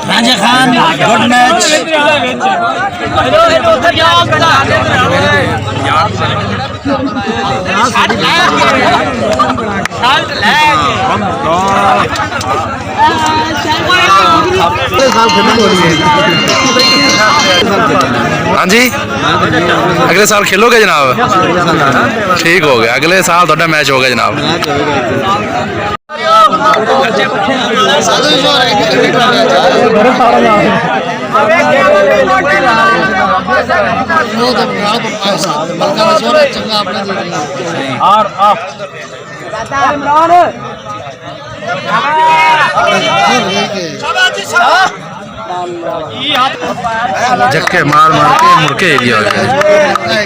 Raja Khan good match हाँ जी अगले साल खेलोगे जनाब ठीक हो गया अगले साल थोड़ा मैच हो गया जनाब झटके मार मार के मुड़के एरिया हो गया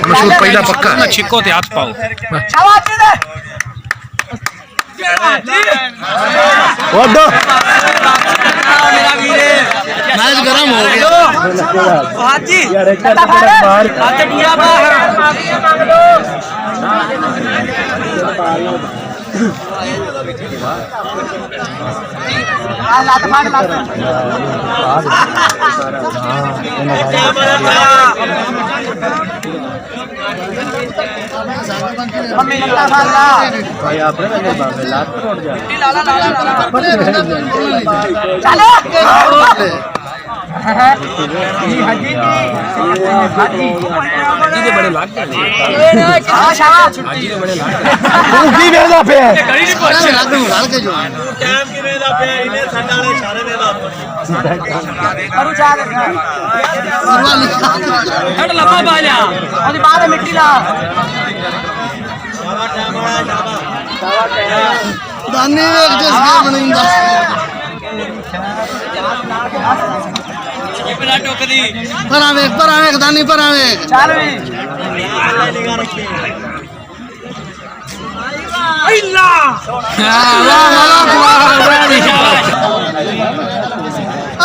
मशहूर पहला पक्का छिको ते हाथ पाओ मैच गरम हो गया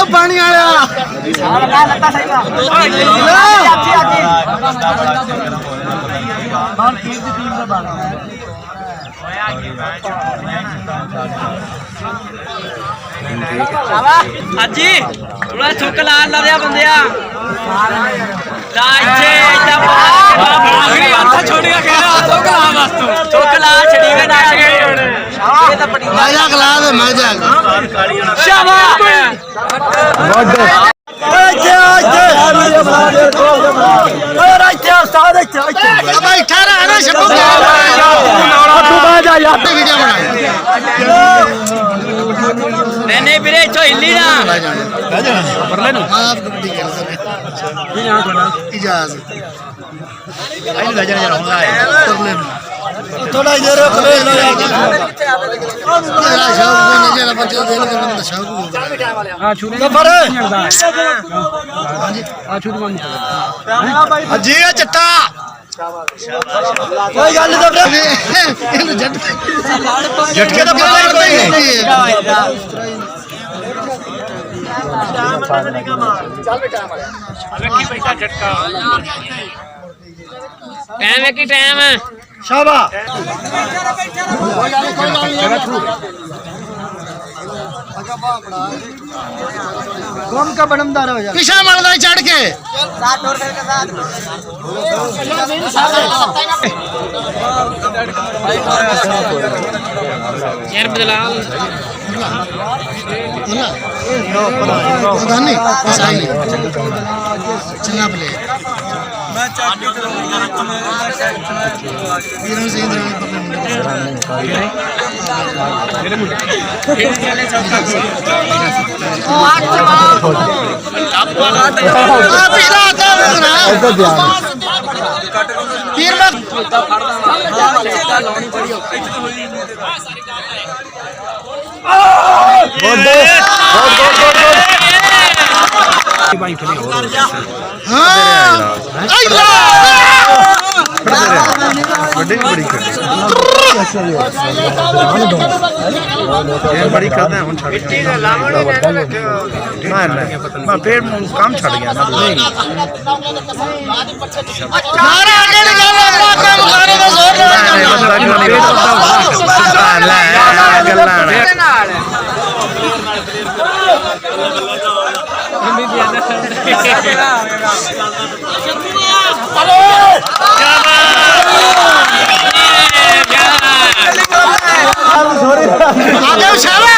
पानी हाजी थोड़ा छुक ला रहा बंदिया नहीं ਵੀਰੇ ਇੱਥੋਂ ਹਿੱਲੀ ਨਾ ਪਰਲੇ ਨੂੰ ਆਪ ਕਬੱਡੀ ਖੇਡਦੇ ਨੇ ਇਜਾਜ਼ਤ ਆਈ ਲੈ ਜਾਣਾ ਹੁੰਦਾ ਹੈ ਪਰਲੇ ਨੂੰ ਥੋੜਾ ਇਧਰ ਪਰਲੇ ਲਾ ਜਾ ਤੇਰਾ ਸ਼ੌਕ ਨਹੀਂ ਜਿਹੜਾ ਬੱਚਾ ਦੇ ਲਗਾ ਮੈਂ ਸ਼ੌਕ ਆ ਛੁਰੀ ਨੰਬਰ ਹਾਂਜੀ ਆ ਛੁਰੀ ਮੰਨ ਜੀ ਆ ਚੱਟਾ कोई गल झटके तो पता ही कोई टाइम है कि टाइम है शाबा कौन का बनमदार हो जा पिछा मरदा चढ़ के साथ और करके साथ यार बदलाव धनी सही चंगा प्ले मैं चाटी वीरों से इंद्र मेरे मुंडे खेलने चौका पिछला आता ना तीर में ਸਾਡੇ ਵੀ ਬੜੀ ਖੜੀ ਇਹ ਬੜੀ ਕਰਦਾ ਹੁਣ ਛੱਡ ਗਿਆ ਮੈਂ ਫੇਰ ਕੰਮ ਛੱਡ ਗਿਆ ਨਾ ਨਾਰਾ ਅੱਗੇ ਨਿਕਾਲ ਆਪਣਾ ਕੰਮ ਸਾਰੇ ਦਾ ਜ਼ੋਰ आगे शाबा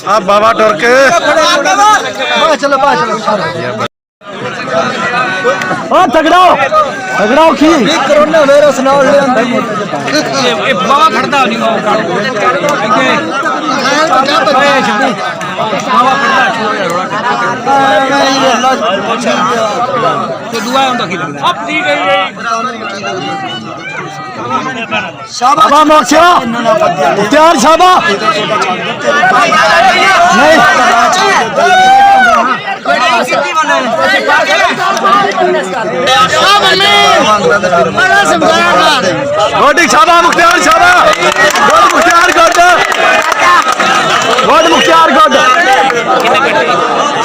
आप बाबा टोर के चलो तगड़ाओ तगड़ाओ की कोरोना वायरस ना ले अंदर ये बाबा खड़दा नहीं शाबा मोक्षा मुख्तार शाबा नहीं गोड शाबा मुख्तार शाबा गोड मुख्तार गोड गोड मुख्तार गोड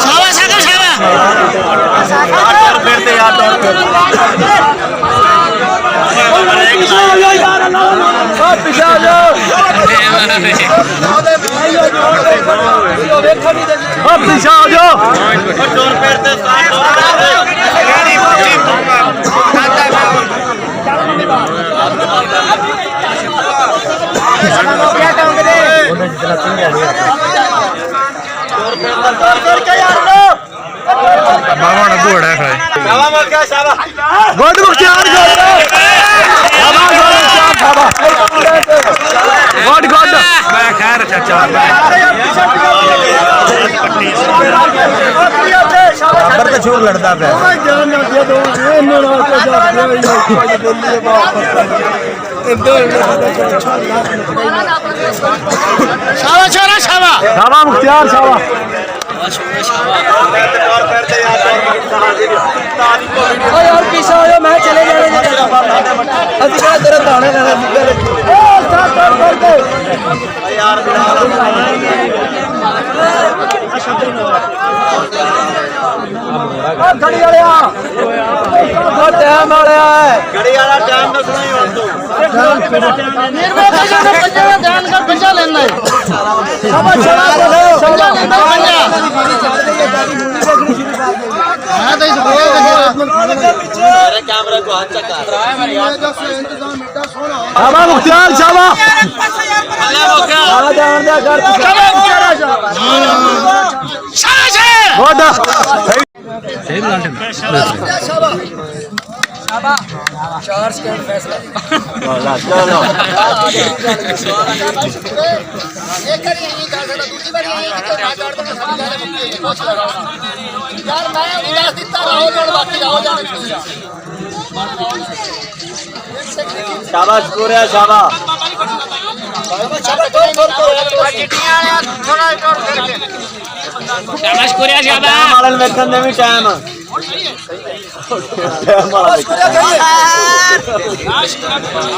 शाबा शाबा शाबा फिर ते यार पीछे आ जाओ पीछे आ जाओ बाबा डब्बू बड़ा है गोड मुख्तार गोड गोड गोड मैं खैर चाचा पर तो छोड़ लड़ता पे शाबा छोरा शाबा शाबा मुख्तार शाबा यार पीछे हो जाओ मैं चले जाने अभी क्या तेरा दाने यार घड़ी वाले घड़ी वाला टाइम ना सुनाई हो तू ध्यान कर बचा लेना है तो इस कैमरा को हाथ चका शाबा मुख्तार शाबा शाबाश पूरा शाबा शाबाश कोरिया शाबा मालन वेखन दे भी टाइम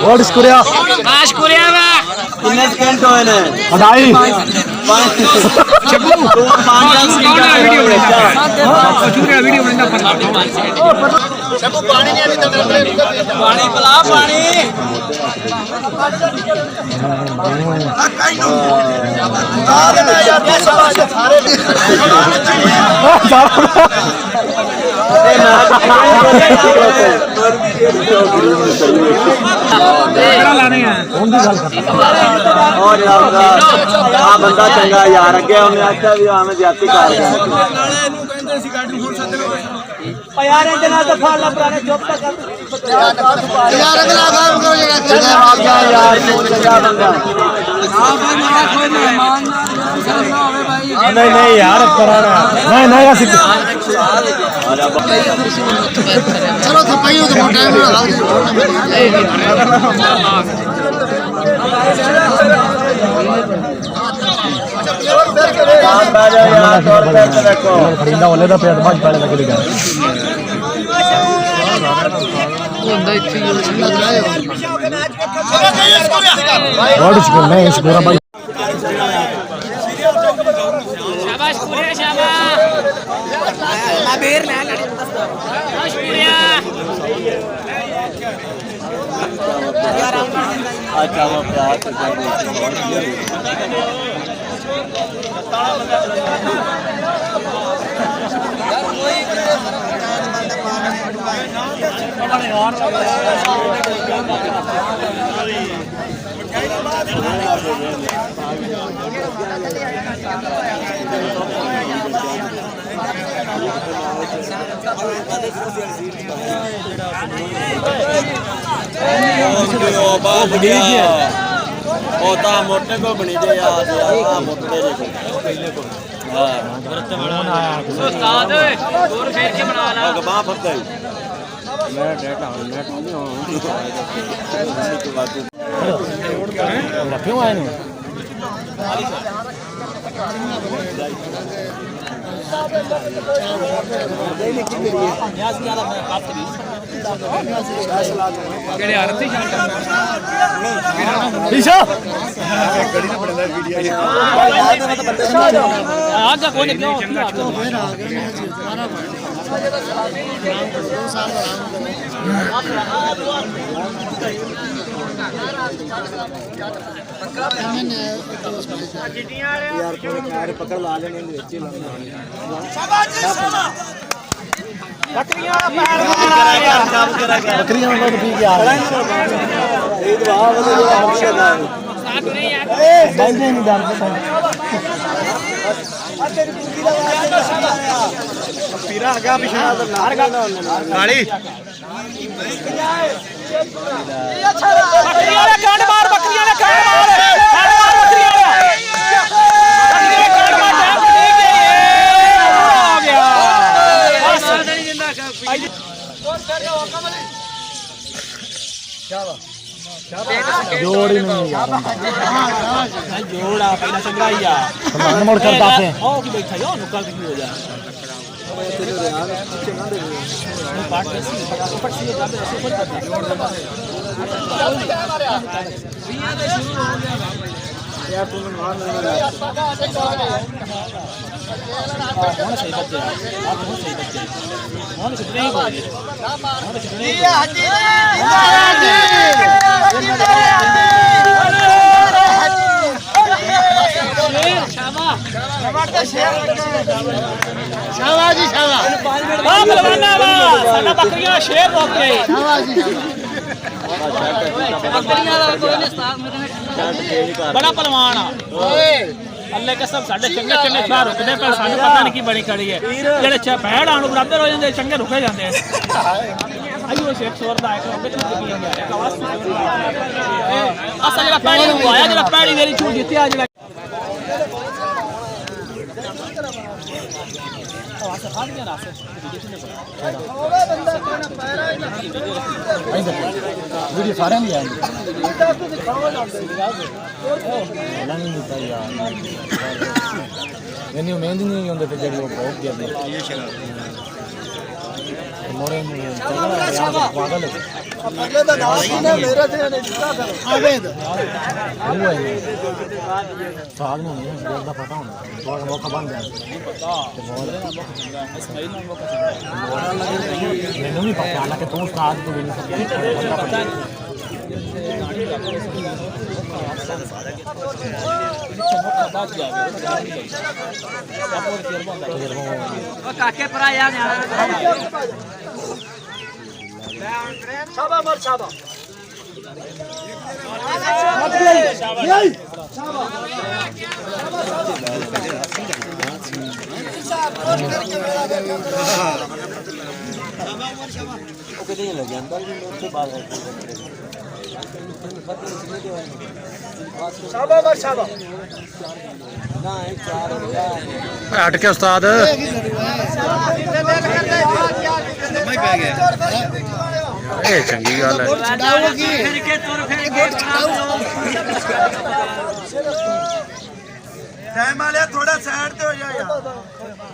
व्हाट इज कोरिया शाबाश कोरिया वा कितने सेकंड होए ने अढ़ाई चप्पू तू 5 सेकंड का वीडियो बना वीडियो बना चप्पू पानी नहीं आनी तो पानी पिला पानी बंदा चंगा यार अगे उन्हें आख्या भी आवे जाती कर यार इतना तो फल पुराने चुप तक यार अगला काम करो यार चंगा बंदा नहीं नहीं यार कराना नहीं नहीं ऐसे चलो तो भाई तो टाइम लगा दे ਖੜੀਂਦਾ ਉਹਲੇ ਦਾ ਪੇਟ ਭੱਜ ਪਾਲੇ ਲੱਗ ਗਿਆ ਹੁੰਦਾ ਇੱਥੇ ਹੀ ਸੰਗਾ ਦਰਾਏ ਬਹੁਤ ਸ਼ੁਕਰ ਮੈਂ ਸ਼ੁਕਰ ਭਾਈ शाबाश पूरे शाबाश ना बेर ना लड़े शाबाश पूरे अच्छा वो प्यार होता मोटे को बनी दे यार मोटे को हां उस्ताद और फेर के बना ला बाह फट गई मैं डेटा नहीं क्यों आए नो यार कोई खैर पकड़ ला लेने ਵਿੱਚ ਹੀ ਲਾਉਣਾ बकरियां पैर मारा यार काम करा कर बकरियां में तो ठीक यार ये दवा वाला हमेशा ना साथ नहीं यार बैंदे नहीं डाल पीरा आ गया पिछड़ा नार का काली बकरियां ने काट मार बकरियां ने काट मार बकरियां ने काट मार टाइम ठीक है आ गया बस नहीं जिंदा जोड़ ही नहीं यार जोड़ आ पहला चंगा ही आ मन मोड़ कर दाते ओ की बैठा यो नुक्कड़ की हो जा पार्ट कैसी ऊपर से जाते ऐसे ऊपर करते यार तुम मार नहीं कौन सही बच्चे आप कौन सही बच्चे कौन कितने ही बोले कौन कितने ही शाबाश जी शाबाश बलवाना साडा बकरियां शेर रोक गए बकरियां दा कोई नहीं उस्ताद बड़ा पहलवान आ अल्लाह कसम साडे चंगे चंगे शाह रुकदे पर सानू पता नहीं की बड़ी खड़ी है जेड़े भैड़ आणू बराबर हो जांदे चंगे रुके जांदे आइयो शेख शोर दा एक अबे छूट गई है एक आवाज असल जेड़ा पैड़ी हुआ है जेड़ा पैड़ी मेरी छूट जीती आ जेड़ा वीडियो सारे में आएंगे नहीं मिलता यार यानी उम्मीद नहीं होंगे फिर जब वो बहुत गया मोरे में पागल है अगले दा नाम की ना मेरे थे ने जितना कर आवेद साल में नहीं ज्यादा पता होना थोड़ा मौका बन जाए मैंने नहीं पता हालांकि तू साथ तो नहीं सकता काके परा यार शाबा मर शाबा शाबा मर शाबा हट के उस्ताद ये चंगी गल है ਟਾਈਮ ਵਾਲਿਆ ਥੋੜਾ ਸਾਈਡ ਤੇ ਹੋ ਜਾ ਯਾਰ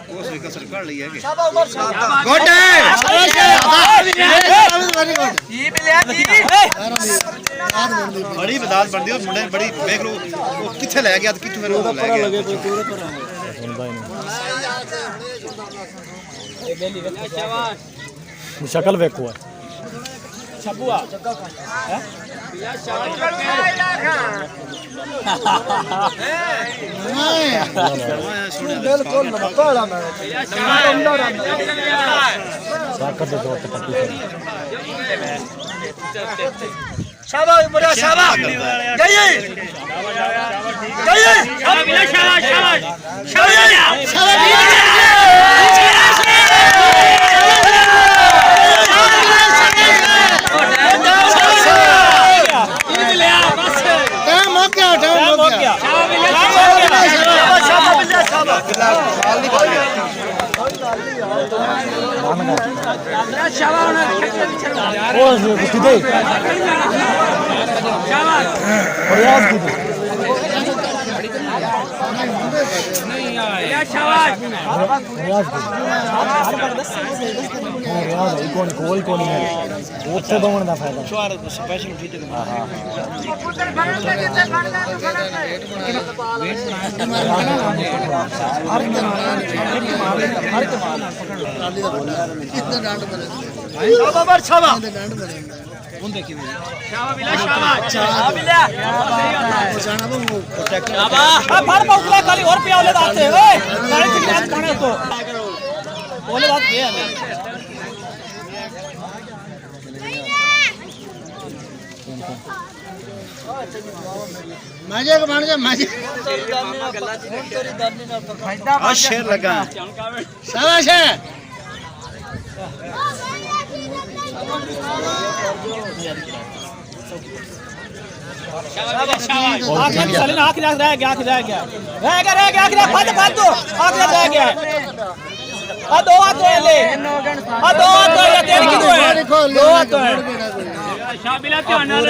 ਉਹ ਸੋਈ ਕਸਰ ਕੱਢ ਲਈ ਹੈਗੇ ਗੁੱਡ ਕੀ ਮਿਲਿਆ ਕੀ ਬੜੀ ਬਦਾਤ ਬਣਦੀ ਉਹ ਮੁੰਡੇ ਬੜੀ ਵੇਖ ਲੋ ਉਹ ਕਿੱਥੇ ਲੈ ਗਿਆ ਤੇ ਕਿੱਥੋਂ ਫਿਰ ਉਹ ਲੈ ਗਿਆ ਸ਼ਕਲ ਵੇਖੋ ਛੱਬੂਆ ਬਿਲਕੁਲ ਨਮਕਾਲਾ ਮੈਂ ਸਾਕਰ ਦੇ ਦੋ ਤੇ ਪੱਟੀ ਸ਼ਾਬਾਸ਼ ਮੁੰਡਾ ਸ਼ਾਬਾਸ਼ ਗਈ ਉੱਥੇ ਦੋਵਣ ਦਾ ਫਾਇਦਾ ਸਪੈਸ਼ਲ ਠੀਕ ਫੜ ਪੌਕਲਾ ਖਾਲੀ ਹੋਰ ਪਿਆ ਉਹਲੇ ਦਾਤੇ ਓਏ ਨਾਲੇ ਚਿਕਨ ਖਾਣੇ ਤੋਂ ਉਹਲੇ ਦਾਤ ਗਿਆ ਨਹੀਂ ਮਾਜੇ ਬਣ ਜਾ ਮਾਜੇ ਆ ਸ਼ੇਰ ਲਗਾ ਸ਼ਾਬਾਸ਼ आखिर साले ना आखिर रह गया फट दो आखिर रह गया आ दो हाथ ले आ दो हाथ ले तेरी की है दो हाथ है शाबिला ध्यान नाल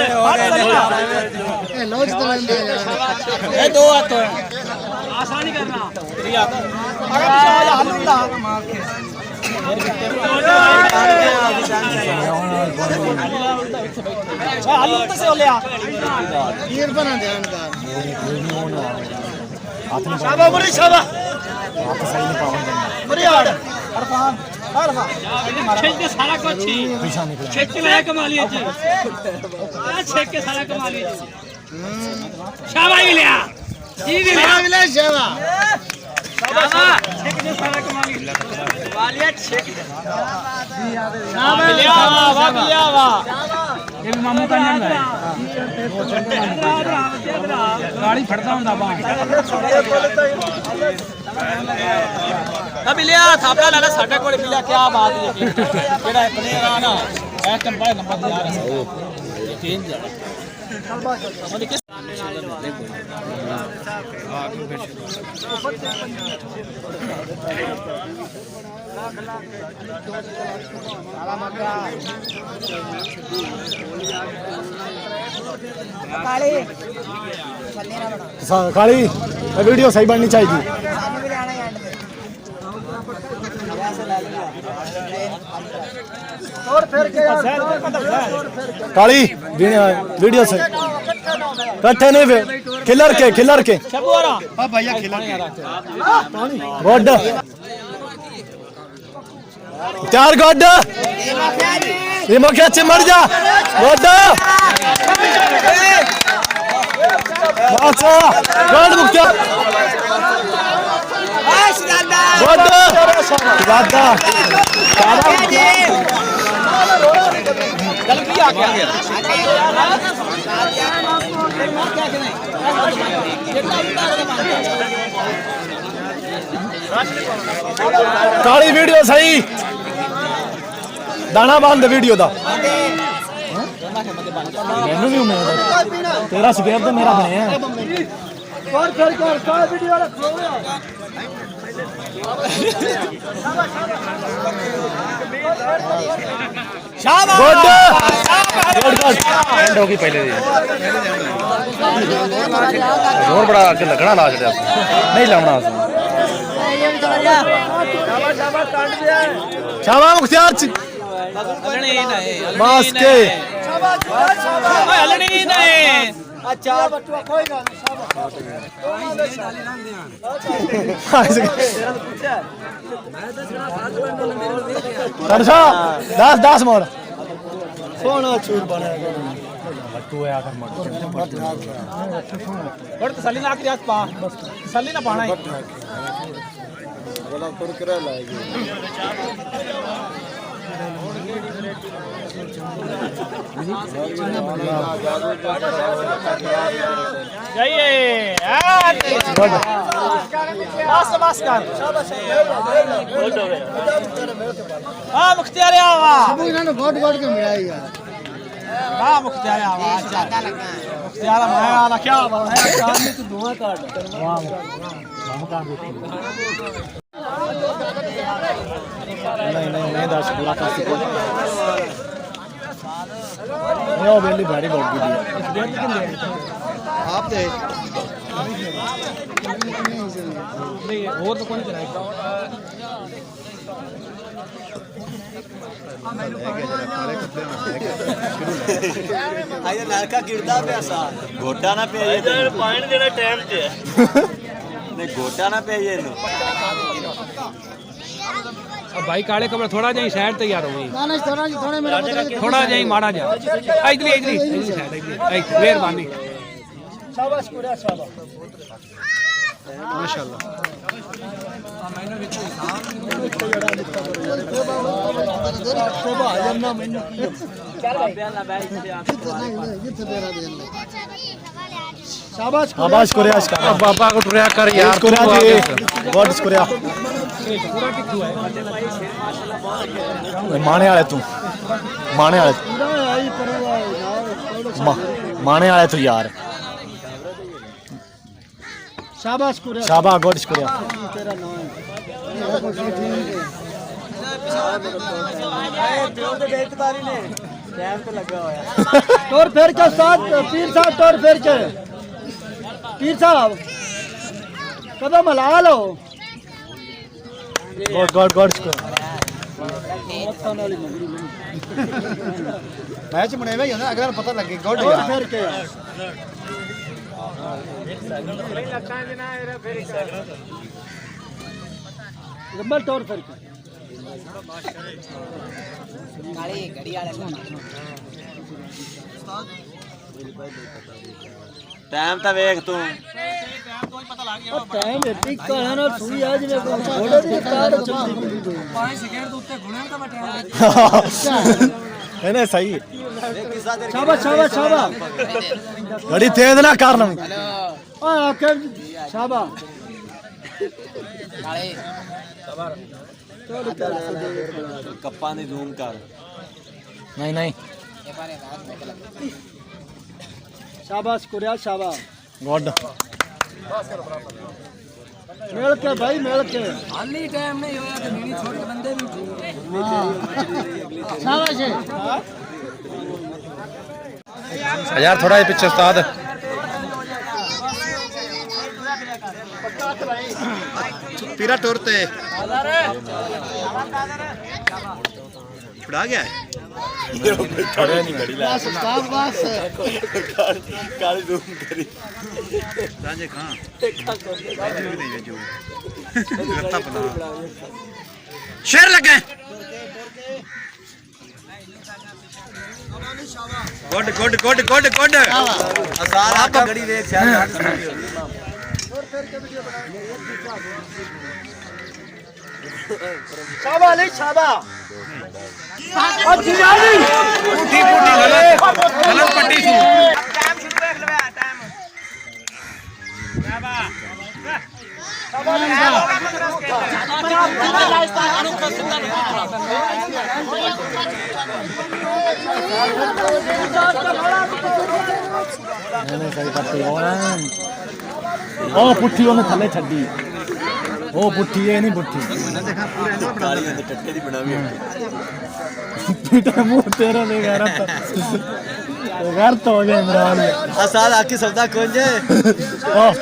ए लोच तलंदा ए दो हाथ है आसानी करना रिया अगर पीछे हल्लूंगा हल्लू तो से हो लिया हीर बना ध्यान का शाबा मुरी शाबा आप सही नहीं पावन मुरी आड़ अरफान अरफा छेक के सारा कुछ पीछा निकला छेक के मैं कमा लिया जी छेक के सारा कमा लिया शाबा ही लिया जी भी लिया शाबा शाबा छेक के सारा कमा लिया वालिया छेक शाबा लिया वाह ये भी मामू का नाम है गाड़ी फड़ता हूं दाबा अब लिया थापड़ा लाला साडे कोल मिलिया क्या बात है जेड़ा अपने आ ना ए चंपा नंबर यार ये चेंज है और किस काली वीडियो सही बननी चाहिए काली वीडियो से कट्ठे नहीं खिलर के आ भैया खिला गुड चार गुड ये मक्खिया अच्छे मर जा गुड गुड मुक्तिया गुड दादा गलती आ गया काली वीडियो सही दाना बांध वीडियो दा मैनू भी उम्मीद है तेरा स्क्वायर तो मेरा बनया और फिर कर वीडियो रखो शाबाश एंड होगी पहले दी जोर बड़ा आगे लगना ला छड़िया नहीं लावना शाबाश मुख्तियार मास के हलनी नहीं अच्छा कोई ना सरसा 10 मोड़ सोना चूर बना तू है आकर मत और तसल्ली ना आखिर पा तसल्ली ना पाना है बोला कुरकुरा लाएगी जाइए बस कर हाँ मुख्तियार आवा सब इन्होंने गोट गोट के मिलाई यार हाँ मुख्तियार आवा मुख्तियार आवा क्या बात है आदमी तो धुआं काट नहीं 10 पूरा कर सको यो बेली भारी बहुत दी आप दे नहीं और तो कौन चलाएगा आये लड़का गिरदा पे सा घोटा ना पे ये पॉइंट देना टाइम ते नहीं घोटा ना पे ये नो अब भाई काले कपड़े थोड़ा जाई साइड तैयार हो गई ना थोड़ा मेरा थोड़ा जाई माड़ा जा इधर साइड मेहरबानी शाबाश पूरा शाबाश माशाल्लाह शोभा जन्ना मैंने शाबाश शाबाश कोरिया बाबा को टुरिया कर यार कोरिया जी गॉड कोरिया माने वाले तू माने वाले तू यार शाबाश कोरिया शाबाश गॉड कोरिया तेरा नाम तोर फेर के साथ पीर साहब तोर फेर के पीर साहब कदम हला लो गॉड मैच बने हुए ना अगर पता लगे गॉड फेर के रबर तोर फेर के टाइम ता वेख तू टाइम इतनी कहां ना सुई आज ने घोड़े दी कार 5 सेकंड तो उत्ते घुने का टाइम है सही शाबाश घड़ी तेज ना कर लम शाबाश कप्पा ने जूम कर नहीं शाबाश कुरिया शाबाश गॉड मेल के भाई मेल के हाली टाइम नहीं होया तो मेरी छोटे बंदे भी शाबाश यार थोड़ा ही पीछे उस्ताद तेरा टोरते छुड़ा गया है थोड़े नहीं घड़ी ला बस काली जूम करी राजे खां जो लगता बना शेर लगे गुड आसार आप घड़ी देख शायद शाबाश शाबाश गलत पट्टी सु टाइम शुरू देख ले टाइम ओ पुट्ठी ਉਹਨੇ ਥੱਲੇ ਛੱਡੀ ਉਹ ਪੁੱਠੀ ਇਹ ਨਹੀਂ ਪੁੱਠੀ ਕਾਲੀ ਦੇ ਟੱਟੇ ਦੀ ਬਣਾਵੀ ਪੀਟਾ ਮੂੰਹ ਤੇਰਾ ਦੇ ਗਰਤ ਗਰਤ ਹੋ ਗਿਆ ਇਮਰਾਨ ਅਸਾਦ ਆਕੀ ਸਬਦਾ ਕੋਂਜੇ ਉਹ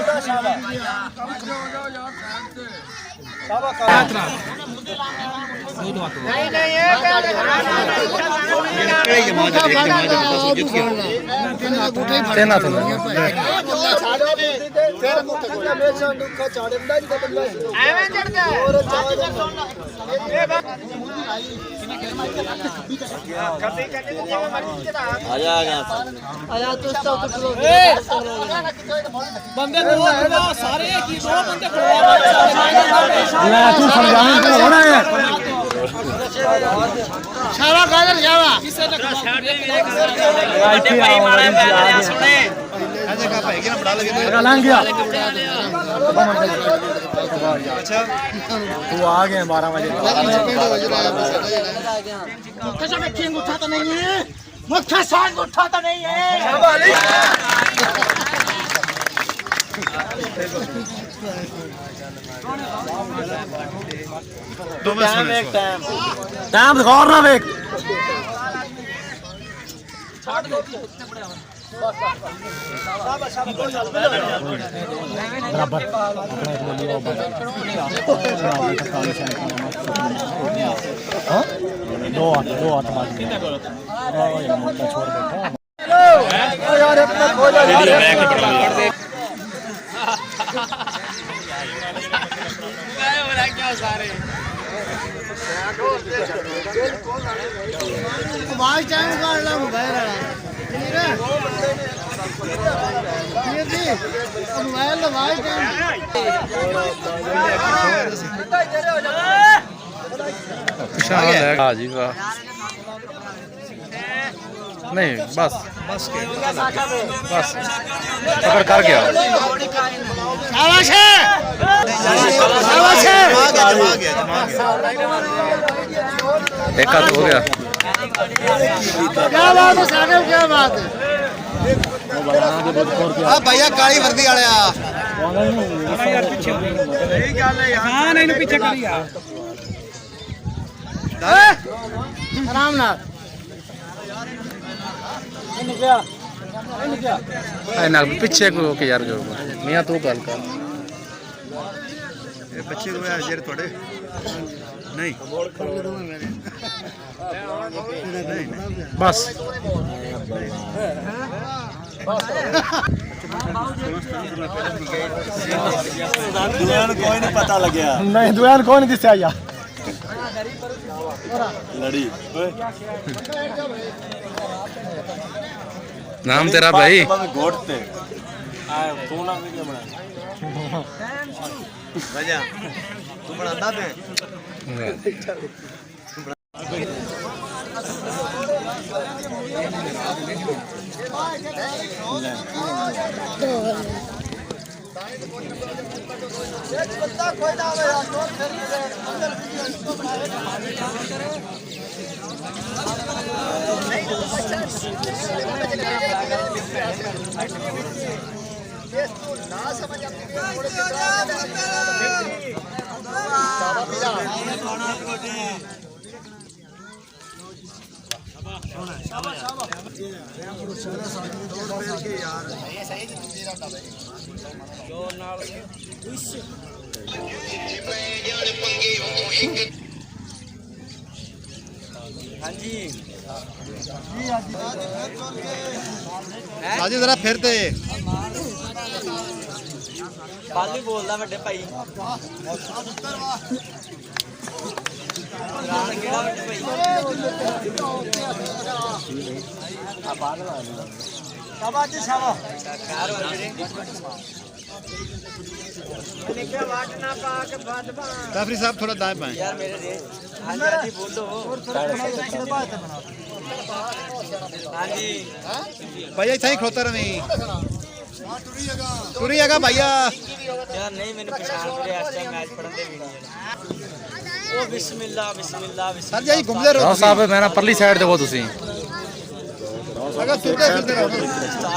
ਤੇਨਾ ਤੋਂ ਬੰਦੇ ਦੋ ਸਾਰੇ ਕੀ ਦੋ ਬੰਦੇ ਲੈ ਤੂੰ ਸਮਝਾਉਣ ਤੇ ਹੋਣਾ ਹੈ ਸ਼ਾਵਾ ਕਾਦਰ ਸ਼ਾਵਾ ਕਿਸੇ ਦਾ ਇੱਥੇ ਭਾਈ ਮਾੜਾ ਪਿਆ ਸੁਣੇ ਇਹਦੇ ਕਾ ਭਾਈ ਕਿਹਨਾਂ ਬੜਾ ਲਗੇ ਲੰਘ ਗਿਆ ਅੱਛਾ ਤੂੰ ਆ ਗਿਆ 12 ਵਜੇ मुख्य से किंग उठा तो नहीं है मुख्य सांग उठा तो नहीं है ਟਾਈਮ ਦਿਖਾਉ ਨਾ ਵੇਖ ਬਰਾਬਰ ਹਾਂ 2-8 ਬਾਅਦ ਕਿੰਨਾ ਕੋਲ ਛੋੜ ਬੈਠਾ ਯਾਰ ਇੱਕ ਹੋ ਜਾ आवाज टाइम काट ला मोबाइल वाला ठीक जी मोबाइल आवाज टाइम हाँ जी वाह नहीं बस बस पकड़ कर गया शाबाश है शाबाश है एक हाथ हो गया क्या बात है साहब क्या बात है ਆ ਭਈਆ ਕਾਲੀ ਵਰਦੀ ਵਾਲਿਆ ਹਾਂ ਇਹਨੂੰ ਪਿੱਛੇ ਕਰੀ ਆ आराम ना ना पीछे को के यार जो मियां तू गल कर ਇਹ ਬੱਚੇ ਹੋਇਆ ਜਿਹੜੇ ਤੁਹਾਡੇ ਨਹੀਂ बस ਦੁਨੀਆ ਨੂੰ ਕੋਈ ਨਹੀਂ ਪਤਾ ਲੱਗਿਆ ਨਹੀਂ ਦੁਆਨ ਕੋਈ ਨਹੀਂ ਦਿਸਿਆ ਯਾਰ ਲੜੀ ਓਏ नाम तेरा भाई ਗੋਟ ਤੇ ਆ ਤੂੰ ਨਾ ਵੀਡੀਓ ਬਣਾ ਵਜਾ ਤੂੰ ਬਣਾਉਂਦਾ ਪੇ ਸਾਜੀ ਜ਼ਰਾ ਫਿਰ ਤੇ ਬਾਲੀ ਬੋਲਦਾ ਵੱਡੇ ਭਾਈ ਕਿਹੜਾ ਵੱਡੇ ਭਾਈ ਆ ਬਾਲ ਲਾ ਦੇ ਸ਼ਾਬਾਸ਼ ਸ਼ਾਬਾਸ਼ ਕਾਰ ਵਰਗੇ ਨਿੱਕੇ ਵਾਟ ਨਾ ਪਾ ਕੇ ਬਾਦਬਾ ਕਾਫਰੀ ਸਾਹਿਬ ਥੋੜਾ ਦਾएं पाएं यार मेरे रे हां जी बोलो हां जी भैया इतना ही खोता रहे टुरी जगह भैया यार नहीं मैंने पहचान मेरे इस टाइम मैच पढ़न दे वीडियो ओ बिस्मिल्लाह बिस्मिल्लाह सर जी घूमते रहो साहब मैं परली साइड देखो तुसी अगर फिरते रहो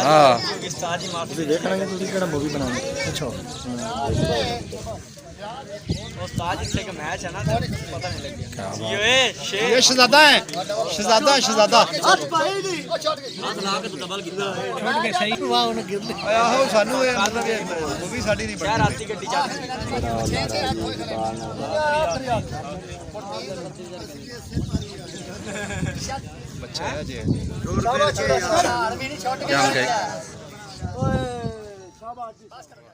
हां उस्ताद जी माफ ਤੁਸੀਂ ਦੇਖਣਗੇ ਤੁਸੀਂ ਕਿਹੜਾ ਮੂਵੀ ਬਣਾਉਣੀ ਅੱਛਾ उस्ताद जितने का मैच है ना पता नहीं लग गया ये ये शहजादा है शहजादा ਹੱਥ ਪਾਈ ਨਹੀਂ हाथ ला के तो डबल गिरदा है ਛੱਡ ਕੇ ਸਹੀ ਵਾਹ ਉਹਨੇ ਗਿਰ ਲਈ ਆਹੋ ਸਾਨੂੰ ਇਹ ਮਤਲਬ ਉਹ ਵੀ ਸਾਡੀ ਨਹੀਂ यार राती गड्डी चढ़ ਬੱਚਾ ਹੈ ਜੀ ਸ਼ਾਬਾਸ਼ ਵੀ ਨਹੀਂ ਛੁੱਟ ਜਾਮ ਗਏ ਓਏ ਸ਼ਾਬਾਸ਼